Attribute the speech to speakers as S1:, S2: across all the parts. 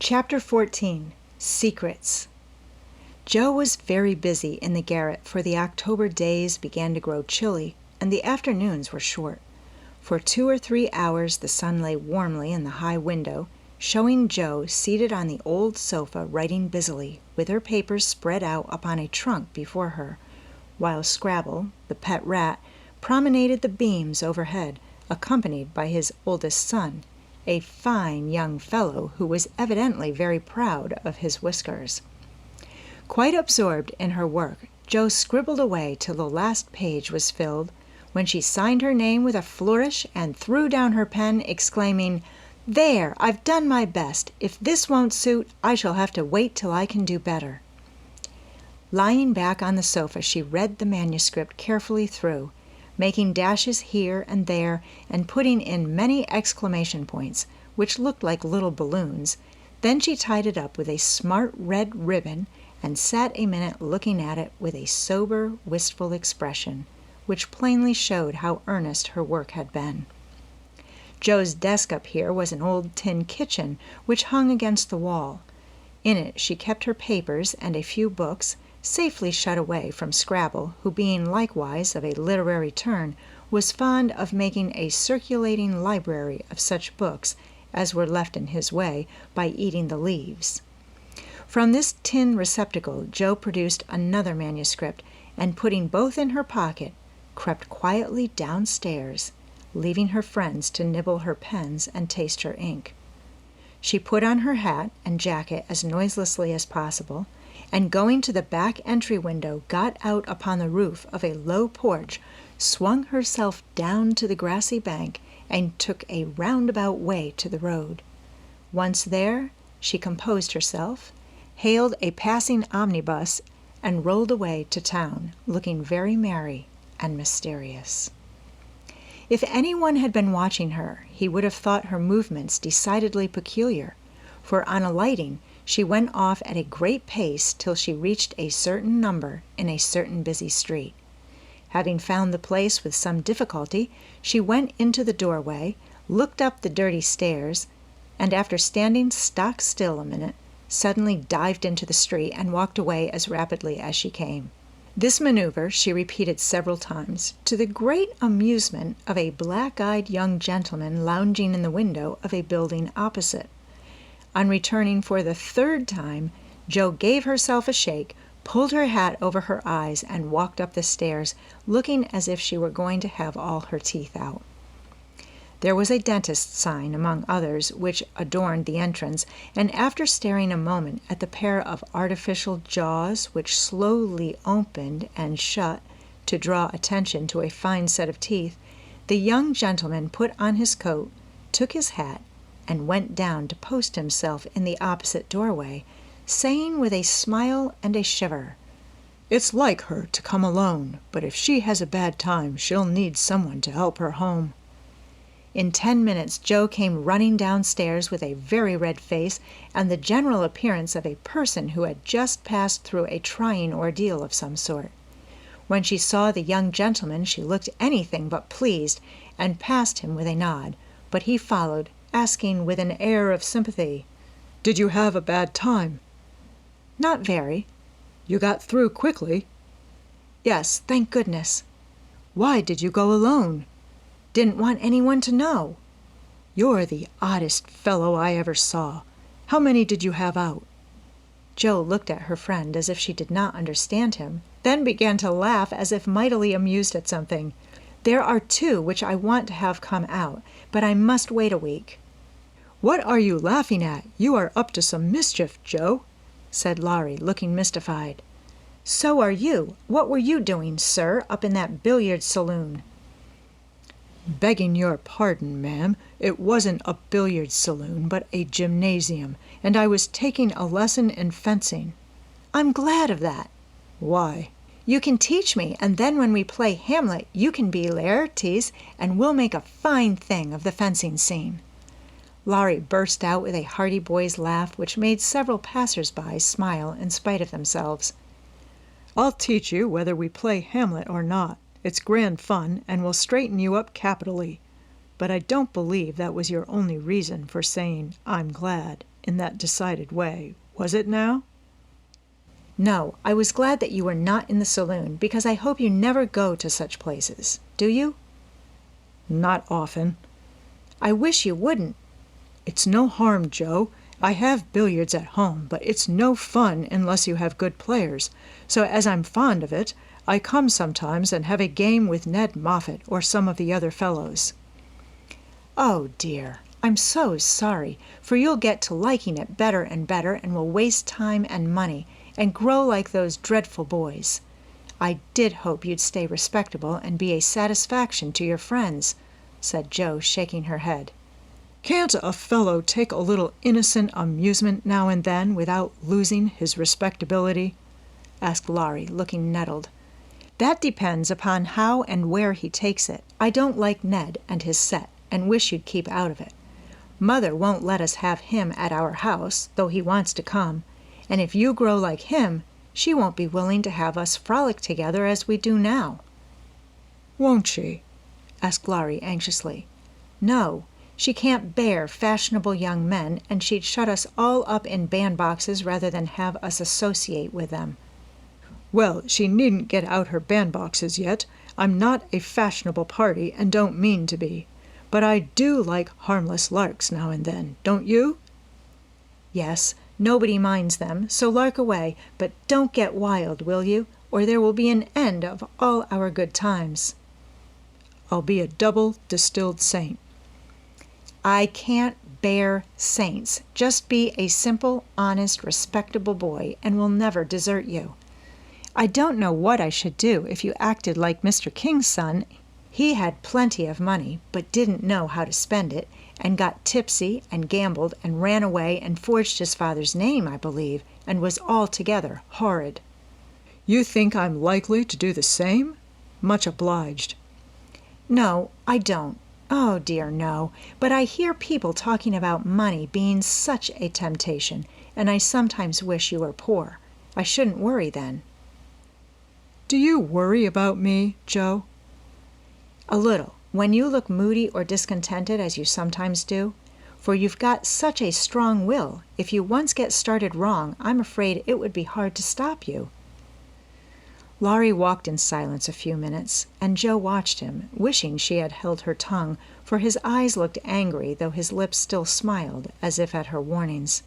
S1: Chapter 14. Secrets. Joe was very busy in the garret, for the October days began to grow chilly, and the afternoons were short. For 2 or 3 hours the sun lay warmly in the high window, showing Joe seated on the old sofa writing busily, with her papers spread out upon a trunk before her, while Scrabble, the pet rat, promenaded the beams overhead, accompanied by his oldest son, a fine young fellow who was evidently very proud of his whiskers. Quite absorbed in her work, Jo scribbled away till the last page was filled, when she signed her name with a flourish and threw down her pen, exclaiming, "There, I've done my best. If this won't suit, I shall have to wait till I can do better." Lying back on the sofa, she read the manuscript carefully through, making dashes here and there and putting in many exclamation points, which looked like little balloons. Then she tied it up with a smart red ribbon and sat a minute looking at it with a sober, wistful expression, which plainly showed how earnest her work had been. Joe's desk up here was an old tin kitchen which hung against the wall. In it she kept her papers and a few books, safely shut away from Scrabble, who, being likewise of a literary turn, was fond of making a circulating library of such books as were left in his way by eating the leaves. From this tin receptacle Jo produced another manuscript, and putting both in her pocket, crept quietly downstairs, leaving her friends to nibble her pens and taste her ink. She put on her hat and jacket as noiselessly as possible, and going to the back entry window, got out upon the roof of a low porch, swung herself down to the grassy bank, and took a roundabout way to the road. Once there, she composed herself, hailed a passing omnibus, and rolled away to town, looking very merry and mysterious. If anyone had been watching her, he would have thought her movements decidedly peculiar, for on alighting, she went off at a great pace till she reached a certain number in a certain busy street. Having found the place with some difficulty, she went into the doorway, looked up the dirty stairs, and after standing stock still a minute, suddenly dived into the street and walked away as rapidly as she came. This maneuver she repeated several times, to the great amusement of a black-eyed young gentleman lounging in the window of a building opposite. On returning for the 3rd time, Jo gave herself a shake, pulled her hat over her eyes, and walked up the stairs, looking as if she were going to have all her teeth out. There was a dentist's sign, among others, which adorned the entrance, and after staring a moment at the pair of artificial jaws which slowly opened and shut to draw attention to a fine set of teeth, the young gentleman put on his coat, took his hat, and went down to post himself in the opposite doorway, saying with a smile and a shiver, "It's like her to come alone, but if she has a bad time, she'll need someone to help her home." In 10 minutes Jo came running downstairs with a very red face and the general appearance of a person who had just passed through a trying ordeal of some sort. When she saw the young gentleman she looked anything but pleased, and passed him with a nod, but he followed, asking with an air of sympathy, "Did you have a bad time?" "Not very." "You got through quickly?" "Yes, thank goodness." "Why did you go alone?" "Didn't want anyone to know." "You're the oddest fellow I ever saw. How many did you have out?" Jo looked at her friend as if she did not understand him, then began to laugh as if mightily amused at something. "There are 2 which I want to have come out, but I must wait a week." "What are you laughing at? You are up to some mischief, Jo," said Laurie, looking mystified. "So are you. What were you doing, sir, up in that billiard saloon?" "Begging your pardon, ma'am, it wasn't a billiard saloon, but a gymnasium, and I was taking a lesson in fencing." "I'm glad of that."
S2: "Why?"
S1: "You can teach me, and then when we play Hamlet, you can be Laertes, and we'll make a fine thing of the fencing scene." Laurie burst out with a hearty boy's laugh, which made several passers-by smile in spite of themselves.
S2: "I'll teach you whether we play Hamlet or not. It's grand fun, and will straighten you up capitally. But I don't believe that was your only reason for saying 'I'm glad,' in that decided way, was it now?
S1: No, I was glad that you were not in the saloon, because I hope you never go to such places. Do you?
S2: Not often.
S1: I wish you wouldn't.
S2: It's no harm, Joe. I have billiards at home, but it's no fun unless you have good players. So as I'm fond of it, I come sometimes and have a game with Ned Moffat or some of the other fellows.
S1: Oh, dear, I'm so sorry, for you'll get to liking it better and better and will waste time and money and grow like those dreadful boys. I did hope you'd stay respectable and be a satisfaction to your friends, said Joe, shaking her head.
S2: Can't a fellow take a little innocent amusement now and then without losing his respectability? Asked Laurie, looking nettled.
S1: That depends upon how and where he takes it. I don't like Ned and his set, and wish you'd keep out of it. Mother won't let us have him at our house, though he wants to come, and if you grow like him, she won't be willing to have us frolic together as we do now.
S2: Won't she?
S1: Asked Laurie anxiously. No, she can't bear fashionable young men, and she'd shut us all up in bandboxes rather than have us associate with them.
S2: Well, she needn't get out her bandboxes yet. I'm not a fashionable party and don't mean to be. But I do like harmless larks now and then, don't you?
S1: Yes, nobody minds them, so lark away, but don't get wild, will you? Or there will be an end of all our good times.
S2: I'll be a double distilled saint.
S1: I can't bear saints. Just be a simple, honest, respectable boy, and we'll never desert you. I don't know what I should do if you acted like Mr. King's son. He had plenty of money, but didn't know how to spend it, and got tipsy and gambled and ran away and forged his father's name, I believe, and was altogether horrid.
S2: You think I'm likely to do the same? Much obliged.
S1: No, I don't. Oh, dear, no. But I hear people talking about money being such a temptation, and I sometimes wish you were poor. I shouldn't worry then.
S2: Do you worry about me, Joe?
S1: A little, when you look moody or discontented as you sometimes do. For you've got such a strong will. If you once get started wrong, I'm afraid it would be hard to stop you. Laurie walked in silence a few minutes, and Joe watched him, wishing she had held her tongue, for his eyes looked angry, though his lips still smiled, as if at her warnings.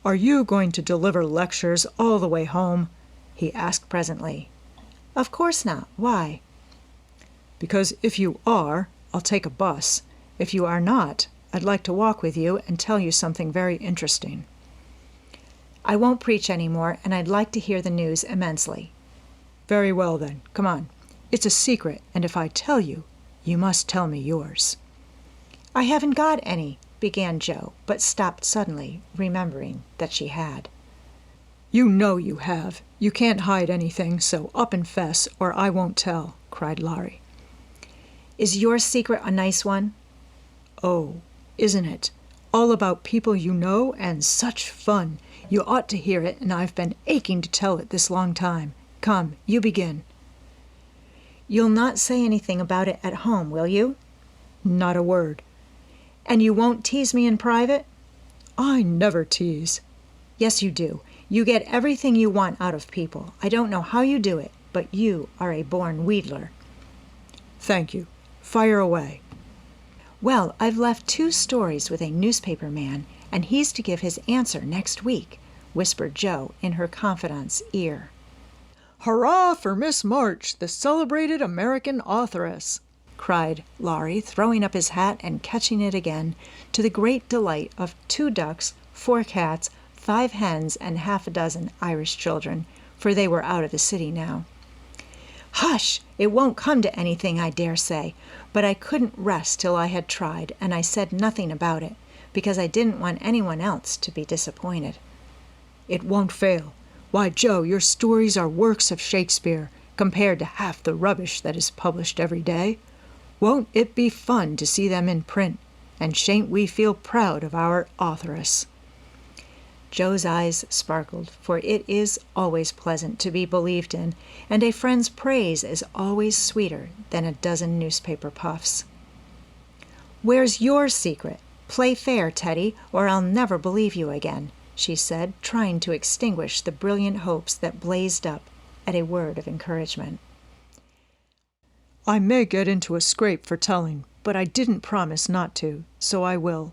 S2: Are you going to deliver lectures all the way home? He asked presently.
S1: Of course not. Why?
S2: Because if you are, I'll take a bus. If you are not, I'd like to walk with you and tell you something very interesting.
S1: I won't preach any more, and I'd like to hear the news immensely.
S2: Very well, then. Come on. It's a secret, and if I tell you, you must tell me yours.
S1: I haven't got any, began Joe, but stopped suddenly, remembering that she had.
S2: You know you have. You can't hide anything, so up and fess, or I won't tell, cried Laurie.
S1: Is your secret a nice one?
S2: Oh, isn't it? All about people you know, and such fun. You ought to hear it, and I've been aching to tell it this long time. Come, you begin.
S1: You'll not say anything about it at home, will you?
S2: Not a word.
S1: And you won't tease me in private?
S2: I never tease.
S1: Yes, you do. You get everything you want out of people. I don't know how you do it, but you are a born wheedler.
S2: Thank you. Fire away.
S1: Well, I've left 2 stories with a newspaper man, and he's to give his answer next week, whispered Joe in her confidante's ear.
S2: Hurrah for Miss March, the celebrated American authoress,
S1: cried Laurie, throwing up his hat and catching it again, to the great delight of 2 ducks, 4 cats, 5 hens, and half a dozen Irish children, for they were out of the city now. Hush! It won't come to anything, I dare say, but I couldn't rest till I had tried, and I said nothing about it, because I didn't want anyone else to be disappointed.
S2: It won't fail. Why, Joe, your stories are works of Shakespeare, compared to half the rubbish that is published every day. Won't it be fun to see them in print, and shan't we feel proud of our authoress?
S1: Joe's eyes sparkled, for it is always pleasant to be believed in, and a friend's praise is always sweeter than a dozen newspaper puffs. Where's your secret? "Play fair, Teddy, or I'll never believe you again," she said, trying to extinguish the brilliant hopes that blazed up at a word of encouragement.
S2: I may get into a scrape for telling, but I didn't promise not to, so I will.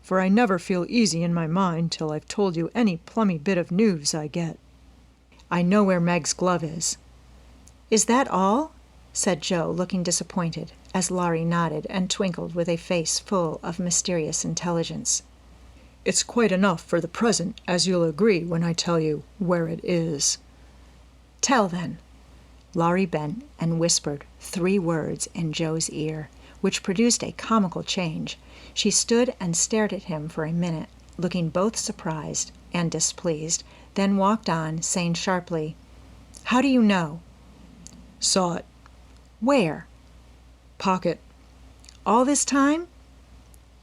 S2: For I never feel easy in my mind till I've told you any plummy bit of news I get. I know where Meg's glove is.
S1: "Is that all?" said Joe, looking disappointed, as Laurie nodded and twinkled with a face full of mysterious intelligence.
S2: It's quite enough for the present, as you'll agree when I tell you where it is.
S1: "Tell, then." Laurie bent and whispered 3 words in Joe's ear, which produced a comical change. She stood and stared at him for a minute, looking both surprised and displeased, then walked on, saying sharply, "How do you know?"
S2: Saw it.
S1: "Where?"
S2: Pocket.
S1: "All this time?"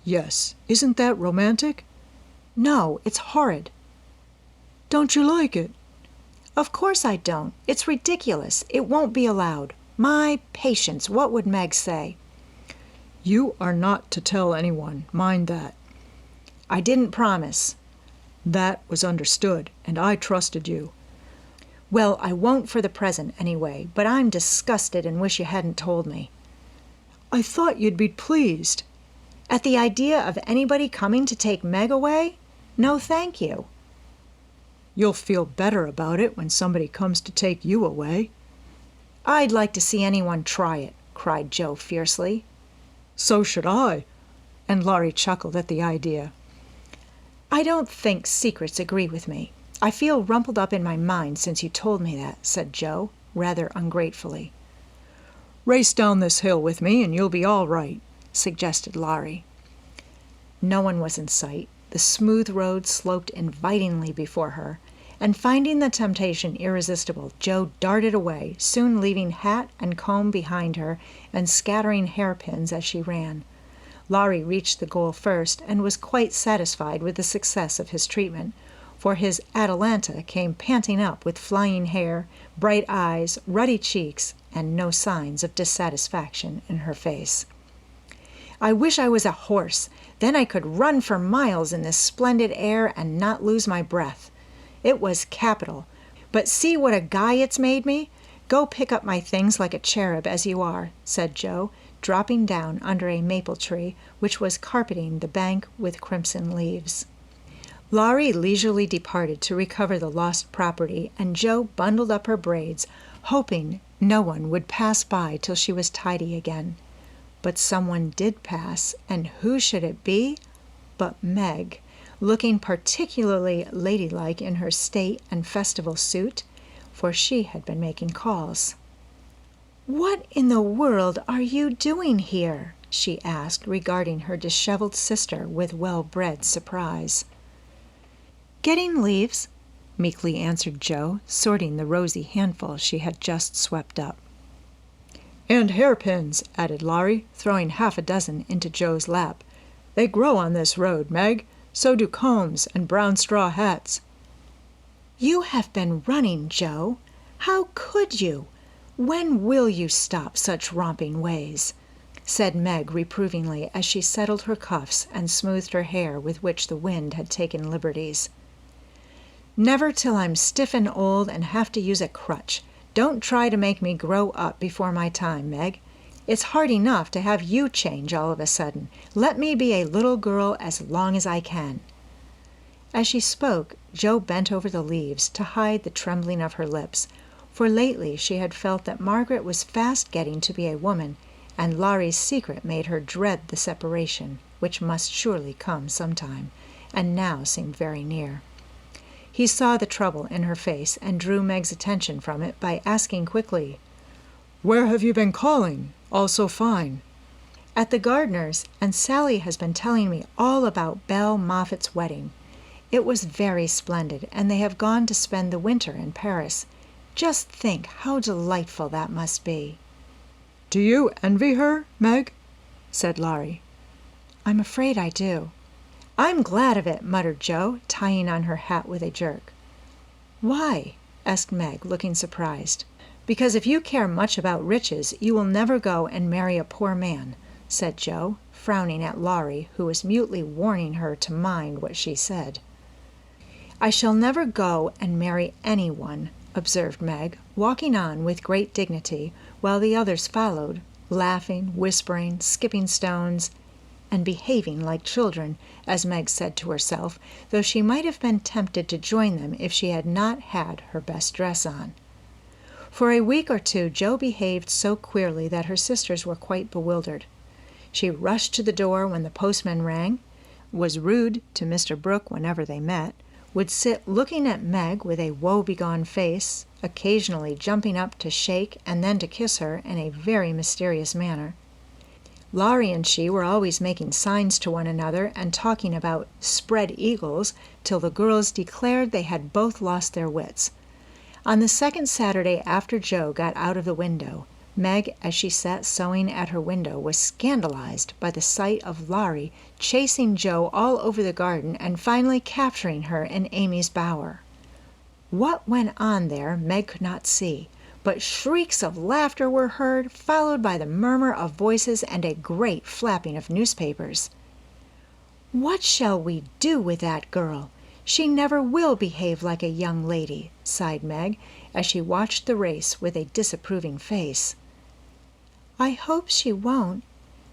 S2: Yes. Isn't that romantic?
S1: "No, it's horrid."
S2: Don't you like it?
S1: "Of course I don't. It's ridiculous. It won't be allowed. My patience, what would Meg say?"
S2: You are not to tell anyone, mind that.
S1: "I didn't promise."
S2: That was understood, and I trusted you.
S1: "Well, I won't for the present, anyway, but I'm disgusted and wish you hadn't told me."
S2: I thought you'd be pleased.
S1: "At the idea of anybody coming to take Meg away? No, thank you."
S2: You'll feel better about it when somebody comes to take you away.
S1: "I'd like to see anyone try it," cried Joe fiercely.
S2: So should I. And Laurie chuckled at the idea.
S1: "I don't think secrets agree with me. I feel rumpled up in my mind since you told me that," said Joe, rather ungratefully.
S2: Race down this hill with me and you'll be all right, suggested Laurie.
S1: No one was in sight. The smooth road sloped invitingly before her, and finding the temptation irresistible, Joe darted away, soon leaving hat and comb behind her and scattering hairpins as she ran. Laurie reached the goal first and was quite satisfied with the success of his treatment, for his Atalanta came panting up with flying hair, bright eyes, ruddy cheeks, and no signs of dissatisfaction in her face. "I wish I was a horse. Then I could run for miles in this splendid air and not lose my breath. It was capital. But see what a guy it's made me. Go pick up my things like a cherub as you are," said Joe, dropping down under a maple tree which was carpeting the bank with crimson leaves. Laurie leisurely departed to recover the lost property, and Joe bundled up her braids, hoping no one would pass by till she was tidy again. But someone did pass, and who should it be but Meg, looking particularly ladylike in her state and festival suit, for she had been making calls. "What in the world are you doing here?" she asked, regarding her disheveled sister with well-bred surprise. "Getting leaves," meekly answered Joe, sorting the rosy handful she had just swept up.
S2: "And hairpins," added Laurie, throwing half a dozen into Joe's lap. "They grow on this road, Meg. So do combs and brown straw hats."
S1: "You have been running, Joe. How could you? When will you stop such romping ways?" said Meg reprovingly as she settled her cuffs and smoothed her hair with which the wind had taken liberties. "Never till I'm stiff and old and have to use a crutch. Don't try to make me grow up before my time, Meg. It's hard enough to have you change all of a sudden. Let me be a little girl as long as I can." As she spoke, Joe bent over the leaves to hide the trembling of her lips, for lately she had felt that Margaret was fast getting to be a woman, and Laurie's secret made her dread the separation, which must surely come sometime, and now seemed very near. He saw the trouble in her face and drew Meg's attention from it by asking quickly,
S2: "Where have you been calling? All so fine."
S1: "At the gardener's, and Sally has been telling me all about Belle Moffat's wedding. It was very splendid, and they have gone to spend the winter in Paris. Just think how delightful that must be."
S2: "Do you envy her, Meg?" said Laurie.
S1: "I'm afraid I do." "I'm glad of it," muttered Joe, tying on her hat with a jerk. "Why?" asked Meg, looking surprised. "Because if you care much about riches, you will never go and marry a poor man. said Joe, frowning at Laurie, who was mutely warning her to mind what she said. I shall never go and marry anyone, observed Meg, walking on with great dignity, while the others followed, laughing, whispering, skipping stones, and behaving like children, as Meg said to herself, though she might have been tempted to join them if she had not had her best dress on. For a week or two Joe behaved so queerly that her sisters were quite bewildered. She rushed to the door when the postman rang, was rude to Mr. Brooke whenever they met, would sit looking at Meg with a woe-begone face, occasionally jumping up to shake and then to kiss her in a very mysterious manner. Laurie and she were always making signs to one another and talking about spread eagles till the girls declared they had both lost their wits. On the second Saturday after Joe got out of the window, Meg, as she sat sewing at her window, was scandalized by the sight of Laurie chasing Joe all over the garden and finally capturing her in Amy's bower. What went on there Meg could not see, but shrieks of laughter were heard, followed by the murmur of voices and a great flapping of newspapers. "What shall we do with that girl? She never will behave like a young lady," sighed Meg, as she watched the race with a disapproving face. "I hope she won't.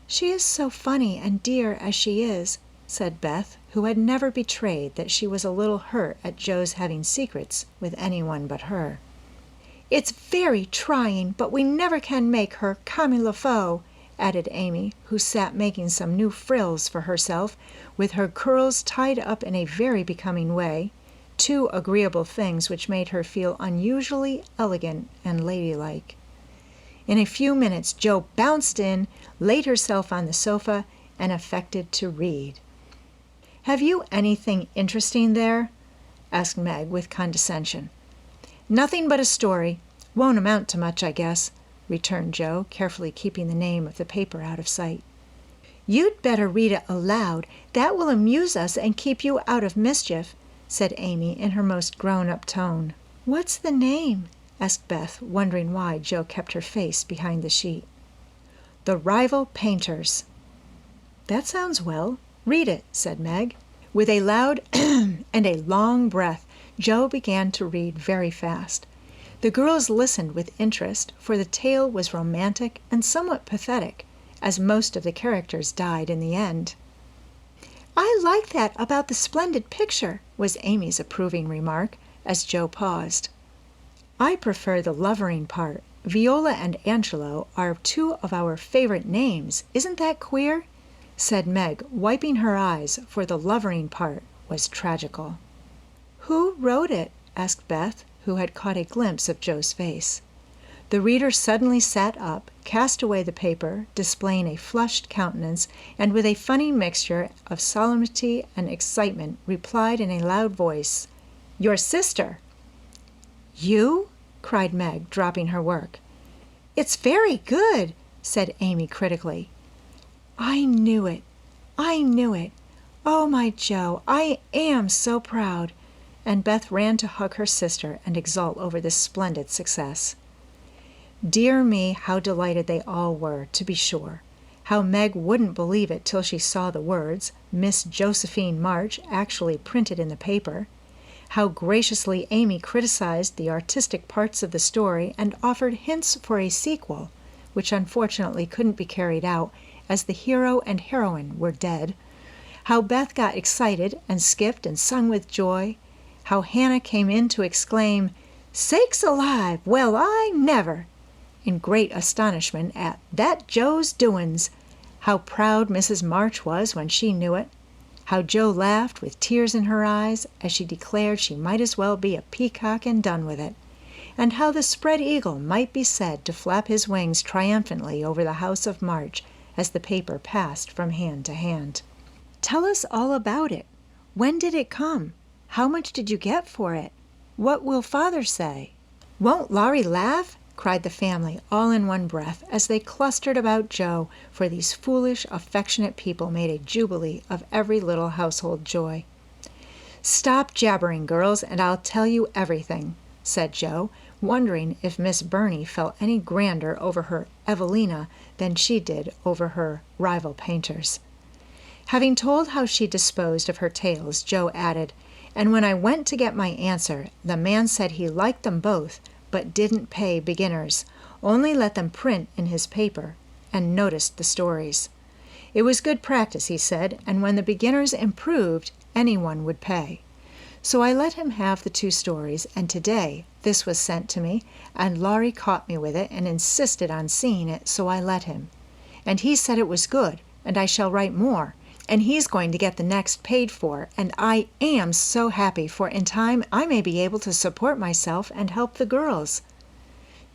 S1: She is so funny and dear as she is," said Beth, who had never betrayed that she was a little hurt at Joe's having secrets with anyone but her. "It's very trying, but we never can make her comme il faut," added Amy, who sat making some new frills for herself, with her curls tied up in a very becoming way, two agreeable things which made her feel unusually elegant and ladylike. In a few minutes Joe bounced in, laid herself on the sofa, and affected to read. "Have you anything interesting there?" asked Meg with condescension. "Nothing but a story. Won't amount to much, I guess," returned Joe, carefully keeping the name of the paper out of sight. "You'd better read it aloud. That will amuse us and keep you out of mischief," said Amy in her most grown-up tone. "What's the name?" asked Beth, wondering why Joe kept her face behind the sheet. "The Rival Painters." "That sounds well. Read it," said Meg. With a loud and a long breath, Joe began to read very fast. The girls listened with interest, for the tale was romantic and somewhat pathetic, as most of the characters died in the end. "I like that about the splendid picture," was Amy's approving remark, as Joe paused. "I prefer the lovering part. Viola and Angelo are two of our favorite names. Isn't that queer?" said Meg, wiping her eyes, for the lovering part was tragical. "Who wrote it?" asked Beth, who had caught a glimpse of Joe's face. The reader suddenly sat up, cast away the paper, displaying a flushed countenance, and with a funny mixture of solemnity and excitement replied in a loud voice, "Your sister." "You?" cried Meg, dropping her work. "It's very good," said Amy critically. "I knew it. I knew it. Oh, my Joe, I am so proud." And Beth ran to hug her sister and exult over this splendid success. Dear me, how delighted they all were, to be sure. How Meg wouldn't believe it till she saw the words, Miss Josephine March, actually printed in the paper. How graciously Amy criticized the artistic parts of the story and offered hints for a sequel, which unfortunately couldn't be carried out, as the hero and heroine were dead. How Beth got excited and skipped and sung with joy. How Hannah came in to exclaim, "Sakes alive, well, I never!" in great astonishment at "that Joe's doin's." How proud Mrs. March was when she knew it. How Joe laughed with tears in her eyes as she declared she might as well be a peacock and done with it, and how the spread eagle might be said to flap his wings triumphantly over the house of March as the paper passed from hand to hand. "Tell us all about it. When did it come? How much did you get for it? What will father say?" "Won't Laurie laugh?" cried the family all in one breath as they clustered about Joe, for these foolish, affectionate people made a jubilee of every little household joy. "Stop jabbering, girls, and I'll tell you everything," said Joe, wondering if Miss Burney felt any grander over her Evelina than she did over her rival painters. Having told how she disposed of her tales, Joe added, "And when I went to get my answer, the man said he liked them both, but didn't pay beginners, only let them print in his paper, and noticed the stories. It was good practice, he said, and when the beginners improved, anyone would pay. So I let him have the 2 stories, and today this was sent to me, and Laurie caught me with it and insisted on seeing it, so I let him. And he said it was good, and I shall write more, and he's going to get the next paid for, and I am so happy, for in time I may be able to support myself and help the girls."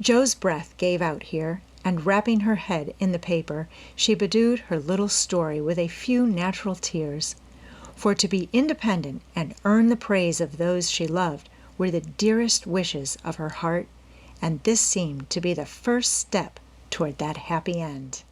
S1: Joe's breath gave out here, and wrapping her head in the paper, she bedewed her little story with a few natural tears. For to be independent and earn the praise of those she loved were the dearest wishes of her heart, and this seemed to be the first step toward that happy end.